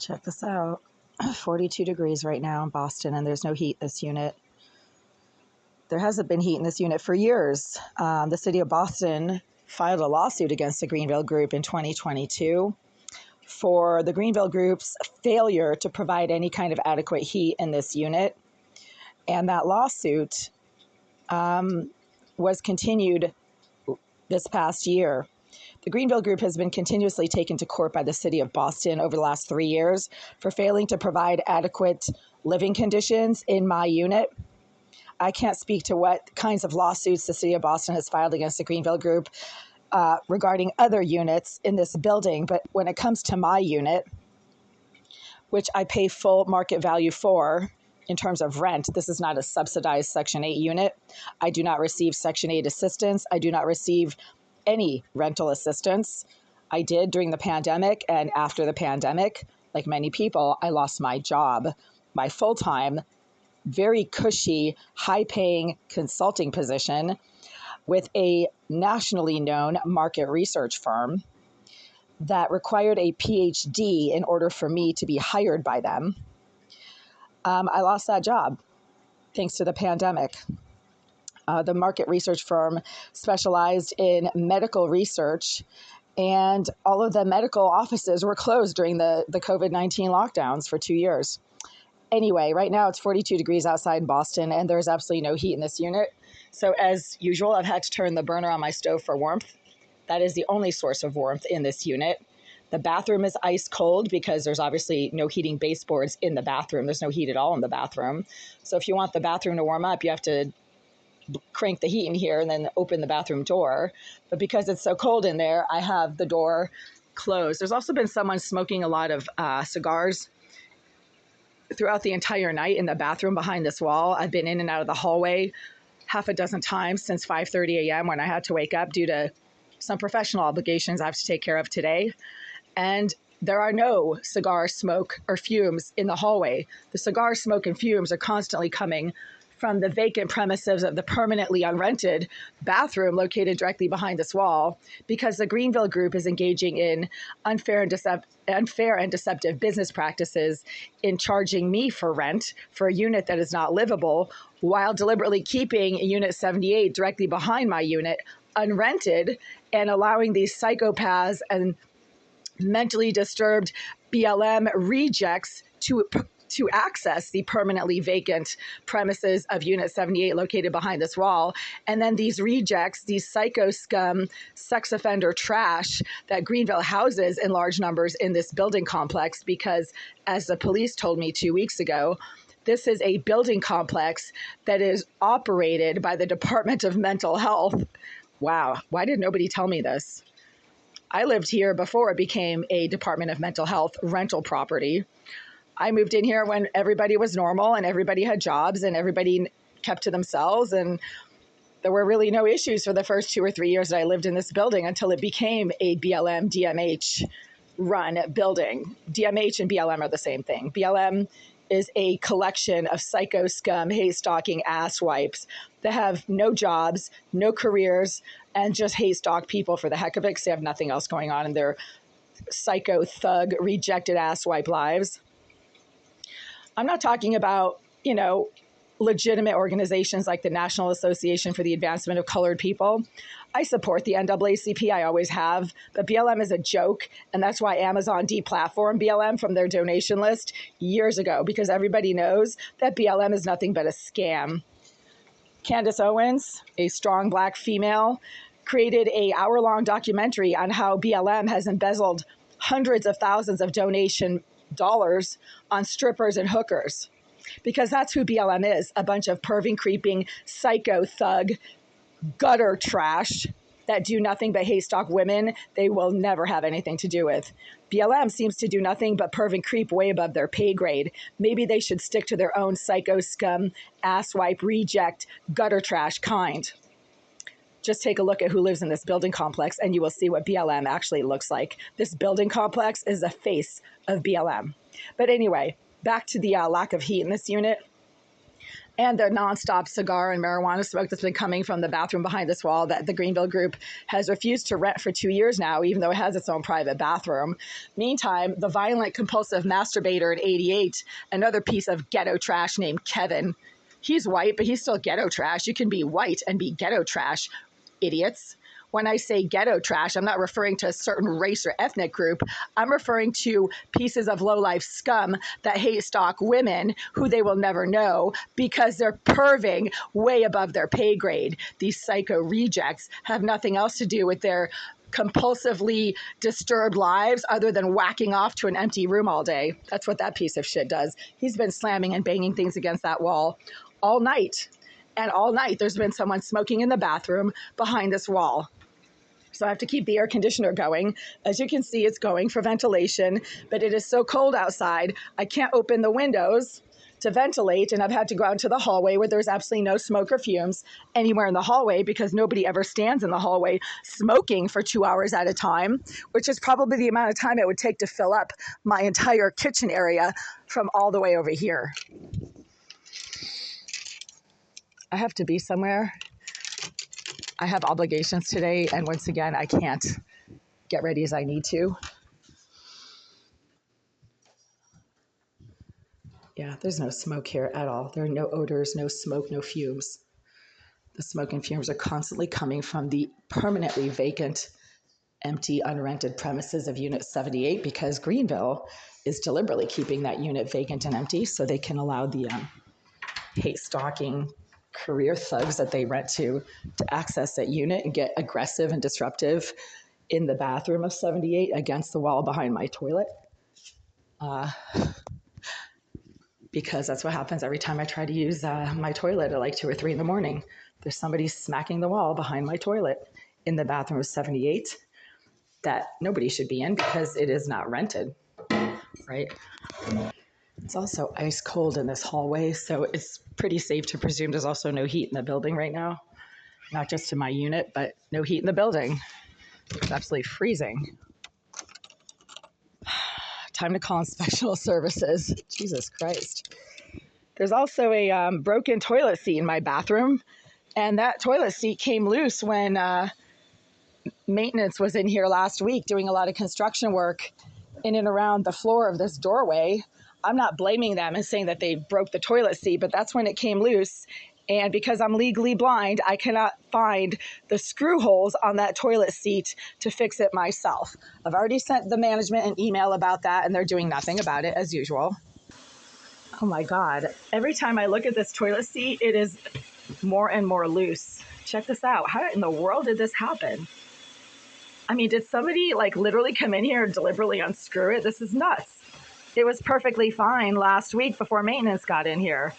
Check this out. 42 degrees right now in Boston, and there's no heat in this unit. There hasn't been heat in this unit for years. The city of Boston filed a lawsuit against the Greenville Group in 2022 for the Greenville Group's failure to provide any kind of adequate heat in this unit. And that lawsuit was continued this past year. The Greenville Group has been continuously taken to court by the city of Boston over the last 3 years for failing to provide adequate living conditions in my unit. I can't speak to what kinds of lawsuits the city of Boston has filed against the Greenville Group regarding other units in this building, but when it comes to my unit, which I pay full market value for in terms of rent, this is not a subsidized Section 8 unit. I do not receive Section 8 assistance. I do not receive any rental assistance. I did during the pandemic, and after the pandemic, like many people, I lost my job, my full-time, very cushy, high-paying consulting position with a nationally known market research firm that required a PhD in order for me to be hired by them. I lost that job thanks to the pandemic. The market research firm specialized in medical research, and all of the medical offices were closed during the COVID-19 lockdowns for 2 years. Anyway, right now it's 42 degrees outside in Boston, and there's absolutely no heat in this unit. So as usual, I've had to turn the burner on my stove for warmth. That is the only source of warmth in this unit. The bathroom is ice cold because there's obviously no heating baseboards in the bathroom. There's no heat at all in the bathroom. So if you want the bathroom to warm up, you have to crank the heat in here and then open the bathroom door. But because it's so cold in there, I have the door closed. There's also been someone smoking a lot of cigars throughout the entire night in the bathroom behind this wall. I've been in and out of the hallway half a dozen times since 5:30 a.m. when I had to wake up due to some professional obligations I have to take care of today. And there are no cigar smoke or fumes in the hallway. The cigar smoke and fumes are constantly coming from the vacant premises of the permanently unrented bathroom located directly behind this wall, because the Greenville Group is engaging in unfair and deceptive business practices in charging me for rent for a unit that is not livable, while deliberately keeping Unit 78 directly behind my unit unrented and allowing these psychopaths and mentally disturbed BLM rejects to access the permanently vacant premises of Unit 78 located behind this wall. And then these rejects, these psycho scum, sex offender trash that Greenville houses in large numbers in this building complex, because as the police told me 2 weeks ago, this is a building complex that is operated by the Department of Mental Health. Wow, why did nobody tell me this? I lived here before it became a Department of Mental Health rental property. I moved in here when everybody was normal and everybody had jobs and everybody kept to themselves, and there were really no issues for the first 2 or 3 years that I lived in this building until it became a BLM DMH run building. DMH and BLM are the same thing. BLM is a collection of psycho scum, hate stalking ass wipes that have no jobs, no careers, and just hate stalk people for the heck of it because they have nothing else going on in their psycho thug rejected ass wipe lives. I'm not talking about, legitimate organizations like the National Association for the Advancement of Colored People. I support the NAACP, I always have, but BLM is a joke, and that's why Amazon deplatformed BLM from their donation list years ago, because everybody knows that BLM is nothing but a scam. Candace Owens, a strong Black female, created an hour-long documentary on how BLM has embezzled hundreds of thousands of donation dollars on strippers and hookers, because that's who BLM is, a bunch of perving, creeping, psycho thug, gutter trash that do nothing but hate stalk women they will never have anything to do with. BLM seems to do nothing but perv and creep way above their pay grade. Maybe they should stick to their own psycho scum, asswipe, reject, gutter trash kind. Just take a look at who lives in this building complex and you will see what BLM actually looks like. This building complex is the face of BLM. But anyway, back to the lack of heat in this unit. and the nonstop cigar and marijuana smoke that's been coming from the bathroom behind this wall that the Greenville group has refused to rent for 2 years now, even though it has its own private bathroom. Meantime, the violent compulsive masturbator at 88, another piece of ghetto trash named Kevin, he's white, but he's still ghetto trash. You can be white and be ghetto trash, idiots. When I say ghetto trash, I'm not referring to a certain race or ethnic group. I'm referring to pieces of low-life scum that hate stalk women who they will never know because they're perving way above their pay grade. These psycho rejects have nothing else to do with their compulsively disturbed lives other than whacking off to an empty room all day. That's what that piece of shit does. He's been slamming and banging things against that wall all night. And all night there's been someone smoking in the bathroom behind this wall. So I have to keep the air conditioner going. As you can see, it's going for ventilation, but it is so cold outside, I can't open the windows to ventilate, and I've had to go out into the hallway where there's absolutely no smoke or fumes anywhere in the hallway because nobody ever stands in the hallway smoking for 2 hours at a time, which is probably the amount of time it would take to fill up my entire kitchen area from all the way over here. I have to be somewhere. I have obligations today, and once again, I can't get ready as I need to. Yeah, there's no smoke here at all. There are no odors, no smoke, no fumes. The smoke and fumes are constantly coming from the permanently vacant, empty, unrented premises of Unit 78 because Greenville is deliberately keeping that unit vacant and empty so they can allow the hate-stalking career thugs that they rent to access that unit and get aggressive and disruptive in the bathroom of 78 against the wall behind my toilet. Because that's what happens every time I try to use my toilet at like 2 or 3 in the morning. There's somebody smacking the wall behind my toilet in the bathroom of 78 that nobody should be in because it is not rented, right? It's also ice cold in this hallway, so it's pretty safe to presume there's also no heat in the building right now. Not just in my unit, but no heat in the building. It's absolutely freezing. Time to call inspectional services. Jesus Christ. There's also a broken toilet seat in my bathroom, and that toilet seat came loose when maintenance was in here last week doing a lot of construction work in and around the floor of this doorway. I'm not blaming them and saying that they broke the toilet seat, but that's when it came loose. And because I'm legally blind, I cannot find the screw holes on that toilet seat to fix it myself. I've already sent the management an email about that, and they're doing nothing about it as usual. Oh my God. Every time I look at this toilet seat, it is more and more loose. Check this out. How in the world did this happen? I mean, did somebody like literally come in here and deliberately unscrew it? This is nuts. It was perfectly fine last week before maintenance got in here.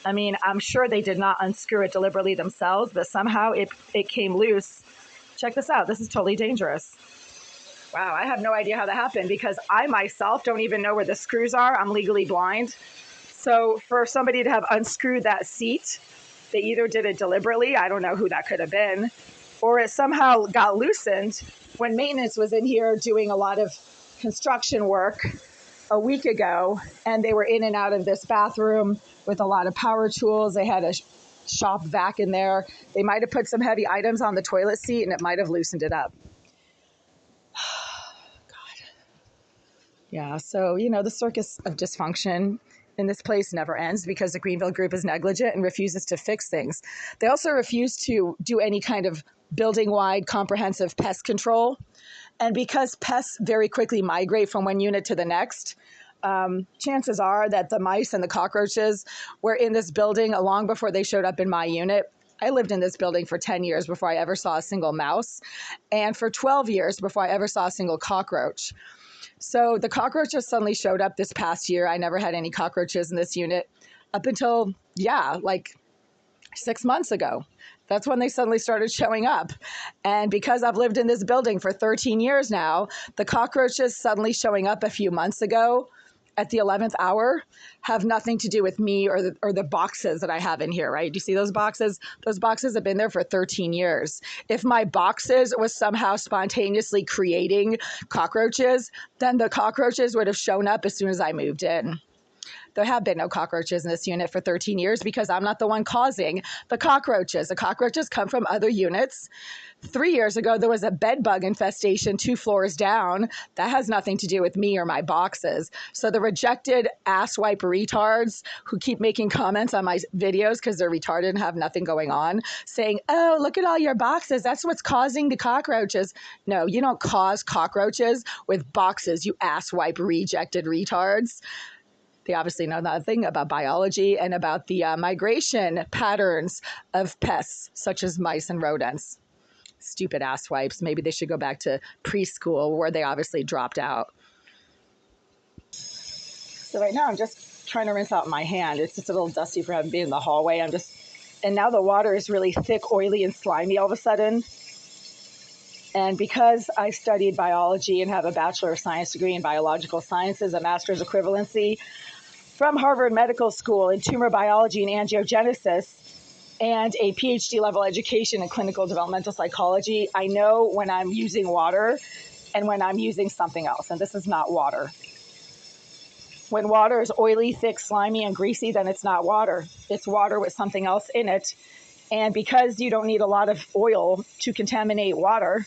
I mean, I'm sure they did not unscrew it deliberately themselves, but somehow it came loose. Check this out. This is totally dangerous. Wow, I have no idea how that happened because I myself don't even know where the screws are. I'm legally blind. So for somebody to have unscrewed that seat, they either did it deliberately, I don't know who that could have been, or it somehow got loosened when maintenance was in here doing a lot of construction work a week ago, and they were in and out of this bathroom with a lot of power tools. They had a shop vac in there. They might have put some heavy items on the toilet seat, and it might have loosened it up. God. Yeah, so, you know, the circus of dysfunction in this place never ends because the Greenville group is negligent and refuses to fix things. They also refuse to do any kind of building-wide comprehensive pest control. And because pests very quickly migrate from one unit to the next, chances are that the mice and the cockroaches were in this building long before they showed up in my unit. I lived in this building for 10 years before I ever saw a single mouse, and for 12 years before I ever saw a single cockroach. So the cockroaches suddenly showed up this past year. I never had any cockroaches in this unit up until, like 6 months ago. That's when they suddenly started showing up. And because I've lived in this building for 13 years now, the cockroaches suddenly showing up a few months ago at the 11th hour have nothing to do with me or the boxes that I have in here, right? Do you see those boxes? Those boxes have been there for 13 years. If my boxes was somehow spontaneously creating cockroaches, then the cockroaches would have shown up as soon as I moved in. There have been no cockroaches in this unit for 13 years because I'm not the one causing the cockroaches. The cockroaches come from other units. 3 years ago, there was a bed bug infestation 2 floors down. That has nothing to do with me or my boxes. So the rejected asswipe retards who keep making comments on my videos because they're retarded and have nothing going on, saying, oh, look at all your boxes. That's what's causing the cockroaches. No, you don't cause cockroaches with boxes, you asswipe rejected retards. They obviously know nothing about biology and about the migration patterns of pests such as mice and rodents. Stupid asswipes. Maybe they should go back to preschool where they obviously dropped out. So right now I'm just trying to rinse out my hand. It's just a little dusty for having been in the hallway. And now the water is really thick, oily, and slimy all of a sudden. And because I studied biology and have a Bachelor of Science degree in biological sciences, a master's equivalency from Harvard Medical School in tumor biology and angiogenesis, and a PhD level education in clinical developmental psychology, I know when I'm using water and when I'm using something else. And this is not water. When water is oily, thick, slimy, and greasy, then it's not water. It's water with something else in it. And because you don't need a lot of oil to contaminate water,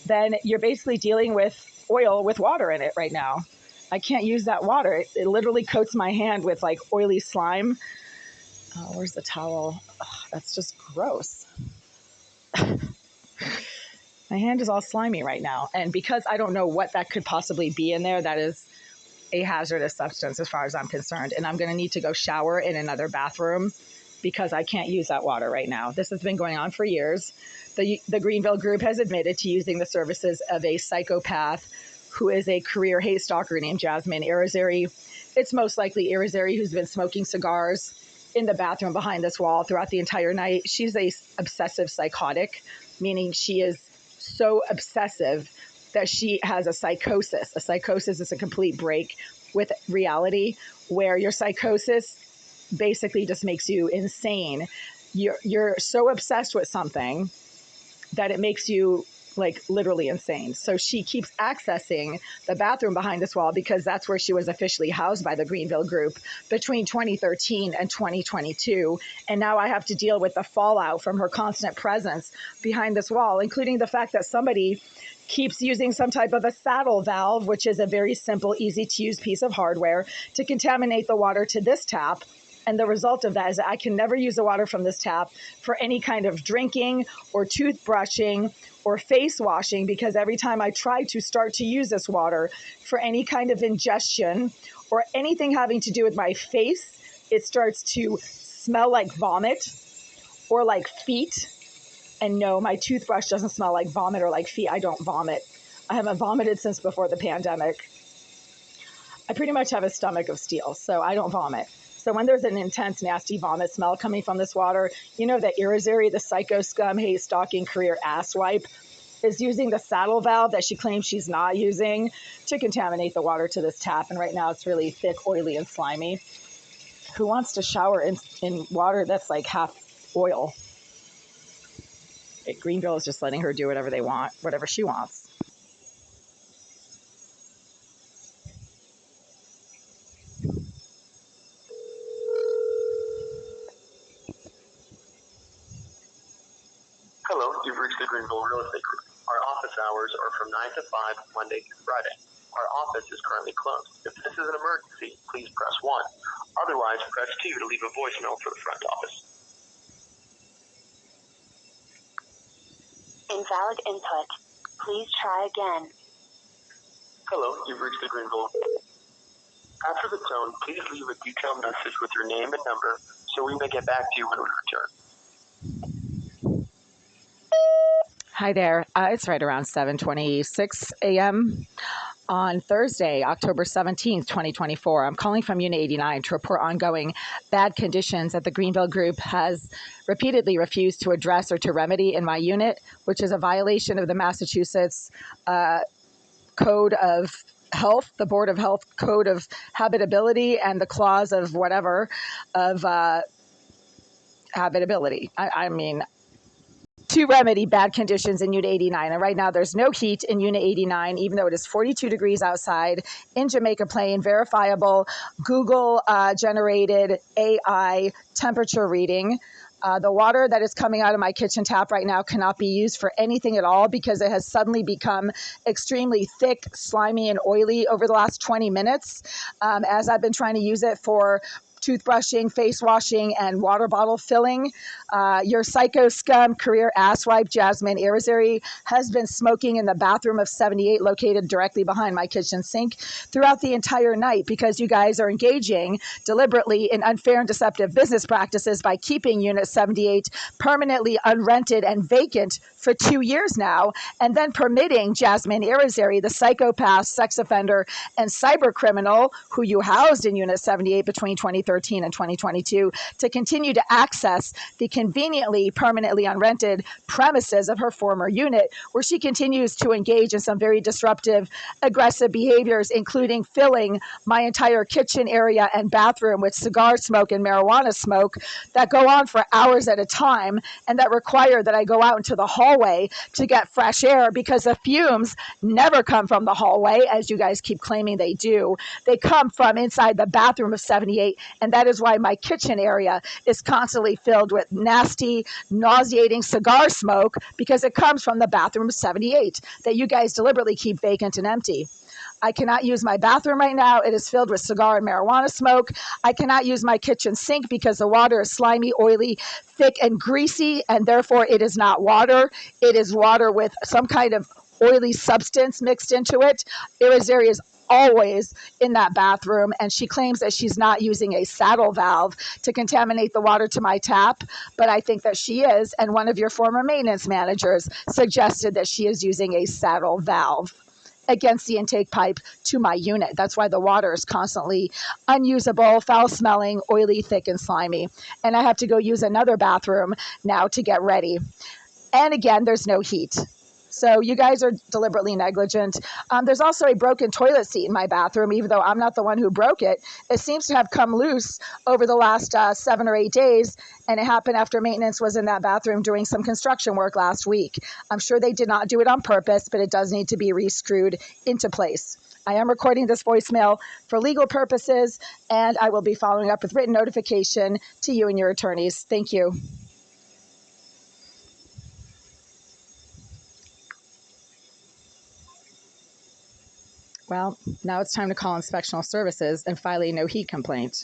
then you're basically dealing with oil with water in it right now. I can't use that water. It literally coats my hand with like oily slime. Oh, where's the towel? Ugh, that's just gross. My hand is all slimy right now. And because I don't know what that could possibly be in there, that is a hazardous substance as far as I'm concerned. And I'm going to need to go shower in another bathroom because I can't use that water right now. This has been going on for years. The Greenville group has admitted to using the services of a psychopath who is a career hate stalker named Jasmine Irizarry. It's most likely Irizarry who's been smoking cigars in the bathroom behind this wall throughout the entire night. She's a obsessive psychotic, meaning she is so obsessive that she has a psychosis. A psychosis is a complete break with reality where your psychosis basically just makes you insane. You're so obsessed with something that it makes you like literally insane. So she keeps accessing the bathroom behind this wall because that's where she was officially housed by the Greenville group between 2013 and 2022. And now I have to deal with the fallout from her constant presence behind this wall, including the fact that somebody keeps using some type of a saddle valve, which is a very simple, easy to use piece of hardware, to contaminate the water to this tap. And the result of that is that I can never use the water from this tap for any kind of drinking or toothbrushing or face washing, because every time I try to start to use this water for any kind of ingestion or anything having to do with my face, it starts to smell like vomit or like feet. And no, my toothbrush doesn't smell like vomit or like feet. I don't vomit. I haven't vomited since before the pandemic. I pretty much have a stomach of steel, so I don't vomit. So when there's an intense, nasty vomit smell coming from this water, you know that Irizarry, the psycho scum, hate stalking career asswipe, is using the saddle valve that she claims she's not using to contaminate the water to this tap. And right now it's really thick, oily, and slimy. Who wants to shower in water that's like half oil? Greenville is just letting her do whatever they want, whatever she wants. Hello, you've reached the Greenville Real Estate Group. Our office hours are from 9 to 5, Monday through Friday. Our office is currently closed. If this is an emergency, please press 1. Otherwise, press 2 to leave a voicemail for the front office. Invalid input. Please try again. Hello, you've reached the Greenville. After the tone, please leave a detailed message with your name and number so we may get back to you when we return. Hi there. It's right around 7:26 a.m. on Thursday, October 17th, 2024. I'm calling from Unit 89 to report ongoing bad conditions that the Greenville Group has repeatedly refused to address or to remedy in my unit, which is a violation of the Massachusetts Code of Health, the Board of Health Code of Habitability, and the clause of whatever of habitability. I mean, to remedy bad conditions in Unit 89. And right now there's no heat in Unit 89, even though it is 42 degrees outside in Jamaica Plain, verifiable Google generated AI temperature reading. The water that is coming out of my kitchen tap right now cannot be used for anything at all because it has suddenly become extremely thick, slimy, and oily over the last 20 minutes as I've been trying to use it for toothbrushing, face washing, and water bottle filling. Your psycho scum career asswipe, Jasmine Irizarry, has been smoking in the bathroom of 78 located directly behind my kitchen sink throughout the entire night because you guys are engaging deliberately in unfair and deceptive business practices by keeping Unit 78 permanently unrented and vacant for 2 years now, and then permitting Jasmine Irizarry, the psychopath, sex offender, and cyber criminal who you housed in Unit 78 between 2013 and 2022, to continue to access the conveniently permanently unrented premises of her former unit, where she continues to engage in some very disruptive, aggressive behaviors, including filling my entire kitchen area and bathroom with cigar smoke and marijuana smoke that go on for hours at a time and that require that I go out into the hallway to get fresh air because the fumes never come from the hallway, as you guys keep claiming they do. They come from inside the bathroom of 78, and that is why my kitchen area is constantly filled with nasty, nauseating cigar smoke because it comes from the bathroom of 78 that you guys deliberately keep vacant and empty. I cannot use my bathroom right now. It is filled with cigar and marijuana smoke. I cannot use my kitchen sink because the water is slimy, oily, thick, and greasy, and therefore it is not water. It is water with some kind of oily substance mixed into it. Irizarry is always in that bathroom, and she claims that she's not using a saddle valve to contaminate the water to my tap, but I think that she is, and one of your former maintenance managers suggested that she is using a saddle valve against the intake pipe to my unit. That's why the water is constantly unusable, foul-smelling, oily, thick, and slimy. And I have to go use another bathroom now to get ready. And again, there's no heat. So you guys are deliberately negligent. There's also a broken toilet seat in my bathroom, even though I'm not the one who broke it. It seems to have come loose over the last 7 or 8 days, and it happened after maintenance was in that bathroom doing some construction work last week. I'm sure they did not do it on purpose, but it does need to be re-screwed into place. I am recording this voicemail for legal purposes, and I will be following up with written notification to you and your attorneys. Thank you. Well, now it's time to call inspectional services and file a no heat complaint.